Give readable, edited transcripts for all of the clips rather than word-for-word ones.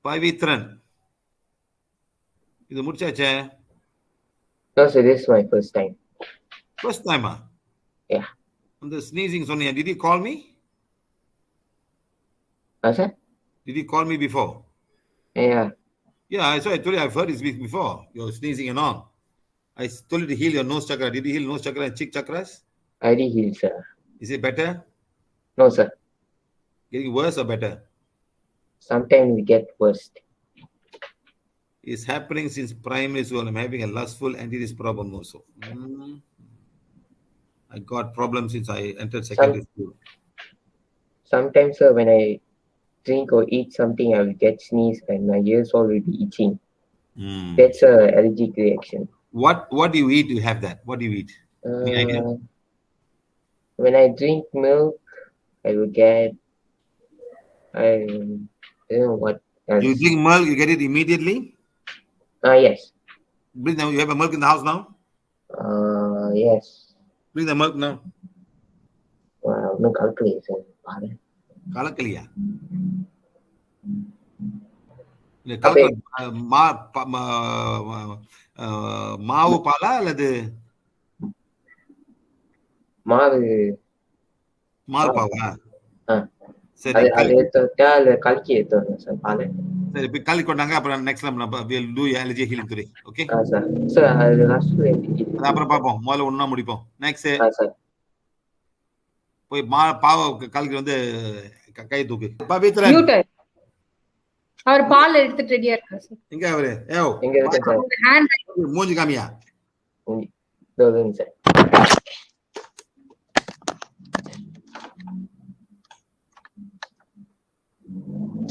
பவித்ரன், இது முடிச்சாச்சே? No, sir, this is my first time. First time? Yeah. The sneezing சொன்னியா? Did you call me? Sir? Did you call me before? Yeah. Yeah, I told you I've heard this before. You're sneezing and all. I told you to heal your nose chakra. Did you heal nose chakra and cheek chakras? I did heal, sir. Is it better? No, sir. Getting worse or better? Sometimes we get worse. It's happening since primary school. I'm having a lustful anti-this problem also. I got problems since I entered secondary school. Sometimes, sir, when I drink or eat something, I will get sneeze and my ears all will be itching. That's an allergic reaction. What do you eat to have that? What do you eat? Any idea? When I drink milk, I will get, I don't know what else. You drink milk, you get it immediately? Yes. You have a milk in the house now? Yes. Bring the milk now. No calculation. கலக்கலையா? மாவு பாலா அல்லது மாவு பாவா? சரி, கலக்கி எடுத்து sir பால். சரி, இப்ப கலக்கி கொண்டாங்க. அப்புறம் next we'll do allergy healing today. Okay? Sir. Sir அது அப்புறம் பாப்போம். முதல்ல ஒண்ணா முடிப்போம். நெக்ஸ்ட். சார். போய் பாவ கலக்கி வந்து கை தூக்கு. பவித்ரன். அவர் பால் எடுத்துட்டு ரெடியா இருக்காரு சார். எங்க அவரு? எங்க இருக்கு சார்? ஹேண்ட் மூஞ்சி காமியா? தோதுங்க சார்.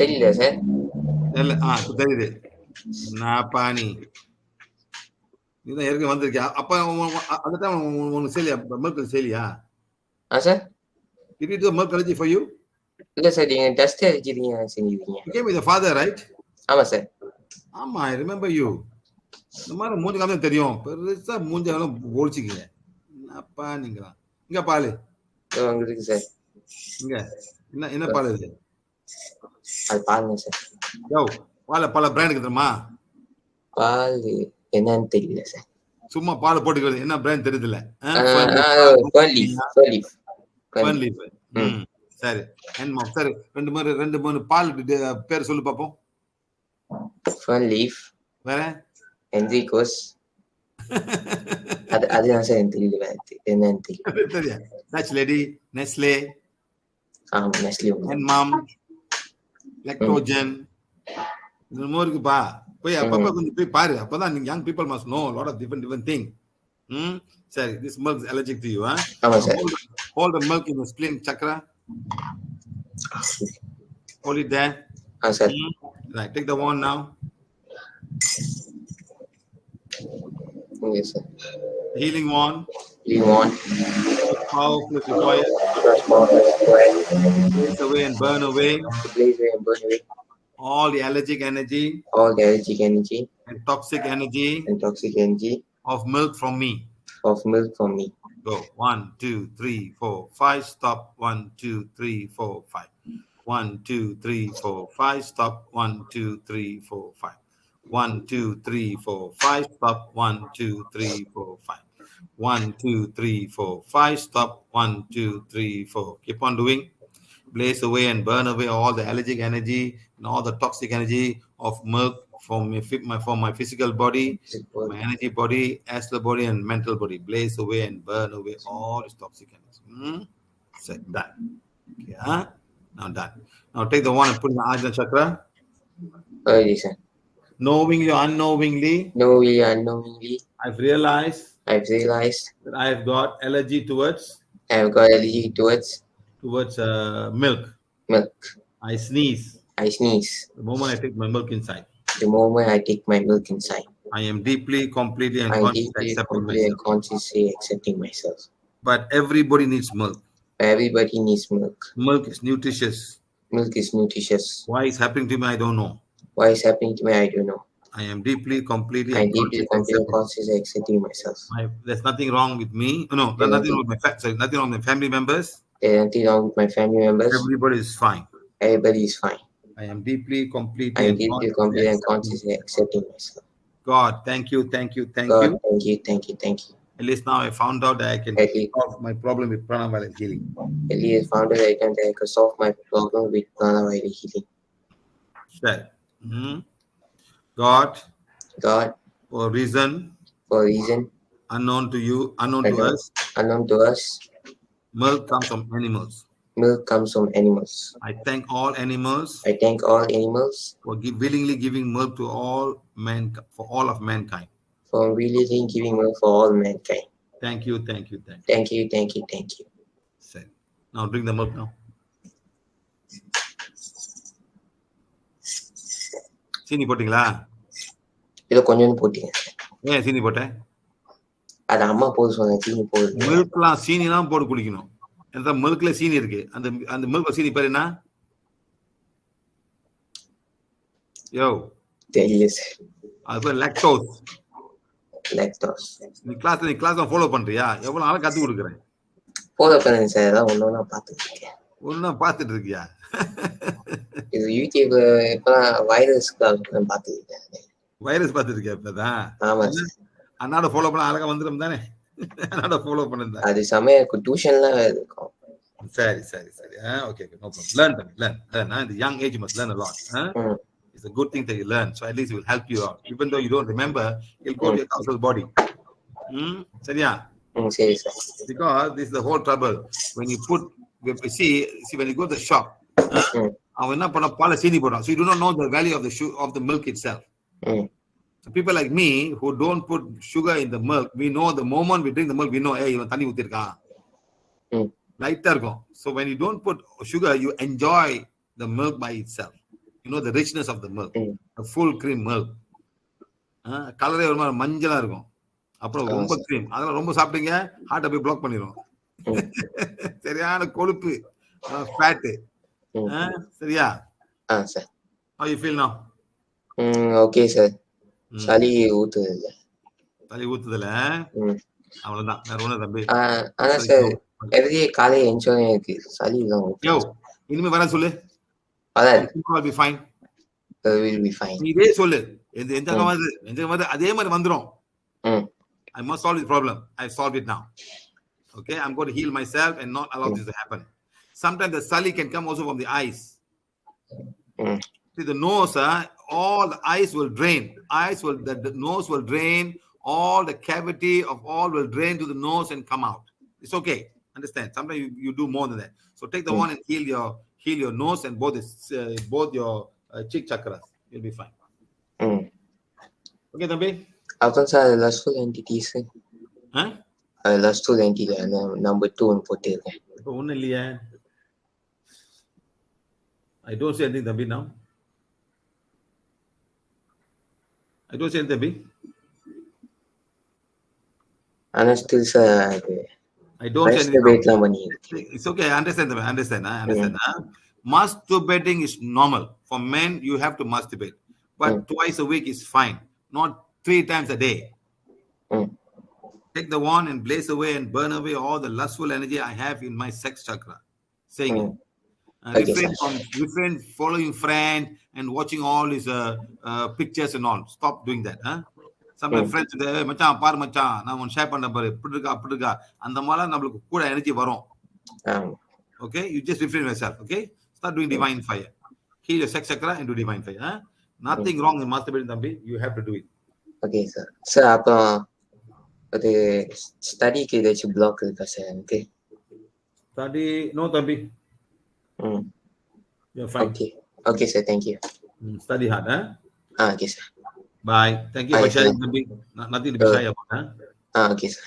தெரியல சார். இல்ல, தெரியுது. நான் பாணி நீதான் ஏற்கனவே வந்திருக்கியா? அப்ப அந்த டைம் உனக்கு சேலியா? மில்க் சேலியா? Sir. Did you do a milk allergy for you? இல்ல சார், நீங்க டஸ்ட் அலர்ஜி செஞ்சீங்க. You came with your father, right? ஆமா சார். ஆமா, I remember you. இந்த மாதிரி மூஞ்சி காமியா தெரியும். பெருசா மூஞ்சி எல்லாம் ஒழிச்சிக்கீங்க. என்னப்பா நீங்களா? இங்க பாலு. அங்க இருக்கு சார். இங்க என்ன பால் இது? அது பாருங்க சார். பல பிராண்டுக்கு தெரியுமா? பால் என்னன்னு தெரியல சார். சும்மா பால் போட்டுக்கிறது. என்ன பிராண்ட் தெரியுதுல்ல? சரி, சரி, ரெண்டு மூணு பால் பேர் சொல்லு பாப்போம். Fun leaf. வேற? என்ரிகோஸ். அதுதான் சார் எனக்கு தெரியல. என்னன்னு தெரியல. சரியா? Touch lady, Nestle. நெஸ்லே. என்மாம், லெக்டோஜன். இது மூணு இருக்குப்பா. போய் அப்பப்ப கொஞ்சம் போய் பாரு. அப்பதான் நீங்க young people must know a lot of different thing. Sorry, this milk is allergic to you, huh? Hold the milk in the spleen chakra. Hold it there. Sir. Right, take the wand now. Yes, sir. Healing wand. Healing wand. Powerful required. Blaze away and burn away. Blaze away and burn away. All the allergic energy. All the allergic energy. And toxic energy. And toxic energy. Of milk from me. Of milk from me. Go. 1, 2, 3, 4, 5. Stop. 1, 2, 3, 4, 5. 1, 2, 3, 4, 5. Stop. 1, 2, 3, 4, 5. 1, 2, 3, 4, 5. Stop. 1, 2, 3, 4, 5. 1, 2, 3, 4, 5. Stop. 1, 2, 3, 4. Keep on doing. Blaze away and burn away all the allergic energy and all the toxic energy of milk from my physical body, my energy body, astral body, and mental body. Blaze away and burn away all this toxic energy. Set done. Okay, now done. Now take the one and put in the Ajna chakra. Yes, sir. Knowingly or unknowingly. Knowingly or unknowingly. I've realized that I have got allergy towards. Milk. I sneeze. The moment I take my milk inside. I am deeply, completely, and consciously accepting myself. But everybody needs milk. Milk is nutritious. Why it's happening to me, I don't know. I am deeply, completely, and consciously accepting myself. There's nothing wrong with me. No, there's nothing wrong with nothing wrong with my family members. Nothing wrong with my family members. Everybody is fine. Everybody is fine. I I am deeply, completely, I am and deeply, consciously completely, and accepting. consciously accepting myself. God, thank you, thank you, thank God, you. thank you, thank you, thank you. At least now I found out that I can At least, solve my problem with Pranavale healing. at least found that I can solve my problem with Pranavale healing. That. God, God, for a reason unknown to you, unknown to us, milk comes from animals. Milk comes from animals. I thank all animals. I thank all animals for willingly giving milk to all for all of mankind. For willingly giving milk for all mankind. Thank you, thank you, thank you. Thank you, thank you, thank you. Said. Now drink the milk now. சீனி போட்டீங்களா? இத கொஞ்சம் போட்டீங்க. ஏன் சீனி போட்டேன்? அது அம்மா போடு சொன்னாங்க சீனி போடு. மில்க்லாம் சீனிலாம் போட்டு குடிக்கணும். அந்த மில்க்ல சீனி இருக்கு. அந்த மில்க்ல சீனி பேர் என்ன? யோ. தெரியல சார். அது பேர் லாக்டோஸ். லாக்டோஸ். நீ கிளாஸ் ஃபாலோ பண்றியா? எவ்வளவு நாளா கத்து கொடுக்குறேன். ஃபாலோ பண்ணுங்க சார். அதான் ஒண்ணா பார்த்துட்டு இருக்கேன். ஒண்ணா பார்த்துட்டு இருக்கியா? இது யூடியூப்ல இப்பதான் வைரஸ் பார்த்துட்டு இருக்கேன். வைரஸ் பார்த்துட்டு இருக்கியா இப்பதான்? ஆமா சார். அண்ணாட ஃபாலோ பண்ண அழகா வந்துடும் தானே? அண்ணாட ஃபாலோ பண்ணிருந்தா. அது சமய டியூஷன்லாம் இருக்கும். சரி சரி சரி. Okay, no problem. Learn. At the young age you must learn a lot. It's a good thing that you learn. So at least it will help you out. Even though you don't remember, it'll go to your council body. சரியா? சரி sir. Because this is the whole trouble. When you see when you go to the shop, அவன் என்ன பண்ண பால சீனி போடுறான். So you do not know the value of the milk itself. So people like me who don't put sugar in the milk, we know the moment we drink the milk, we know, hey, இவன் தண்ணி ஊத்திருக்கான். Lighter இருக்கும். So when you don't put sugar, you enjoy the milk by itself. You know the richness of the milk, the full cream milk. கலரே ஒரு மாதிரி மஞ்சளா இருக்கும். அப்புறம் ரொம்ப cream. அதெல்லாம் ரொம்ப சாப்பிட்டீங்க ஹார்ட்டை போய் பிளாக் பண்ணிரும். சரியான கொழுப்பு, ஃபேட். சரியா? Sir. How you feel now? Okay sir. சளி ஊத்துதுல. அவ்வளவுதான். வேற ஒண்ணும் தம்பி. ஆனா சார் எவ்ரி காலையில என்ஜாய் இருக்கு. சளி தான். யோ இனிமே வர சொல்லு. வராது. It will be fine. It will be fine. இதே சொல்லு. எந்த அதே மாதிரி வந்துரும். I must solve this problem. I solved it now. Okay, I'm going to heal myself and not allow this to happen. Sometimes the sali can come also from the eyes. See the nose, all the eyes will drain. The nose will drain. All the cavity of all will drain to the nose and come out. It's okay. Understand? Sometimes you do more than that. So take the one and heal your nose and both your cheek chakras. You'll be fine. Okay, Thambi? After that, lustful entities. Lustful entity number 2 போட்டிருக்கேன். இப்போ ஒண்ணும் இல்லையே. I don't say anything, Thambi, now. I don't say anything, Thambi. Still, sir, I don't say anything. It's okay. I understand. Masturbating is normal. For men, you have to masturbate. But twice a week is fine. Not 3 times a day. Take the wand and blaze away and burn away all the lustful energy I have in my sex chakra. Saying it. Refrain following friend and watching all his pictures and all. Stop doing that. Sometimes friends மச்சான் பாரு மச்சான் நான் உன் share பண்ண பாரு இப்படி இருக்கா அந்த மாதிரி நமக்கு கூட எனர்ஜி வரும். Okay, you just refrain yourself. Okay, start doing divine fire. Heal your sex chakra and do divine fire. Nothing wrong in masturbating, Thambi. You have to do it. Okay, sir. Sir, அப்புறம் அது ஸ்டடிக்கு ஏதாச்சும் black இருக்கா sir எனக்கு? Study no, Thambi. You're fine. Okay, sir. Thank you. Study hard, Okay, sir. Bye. Thank you for sharing, Thambi. Nothing to be shy about, Okay, sir.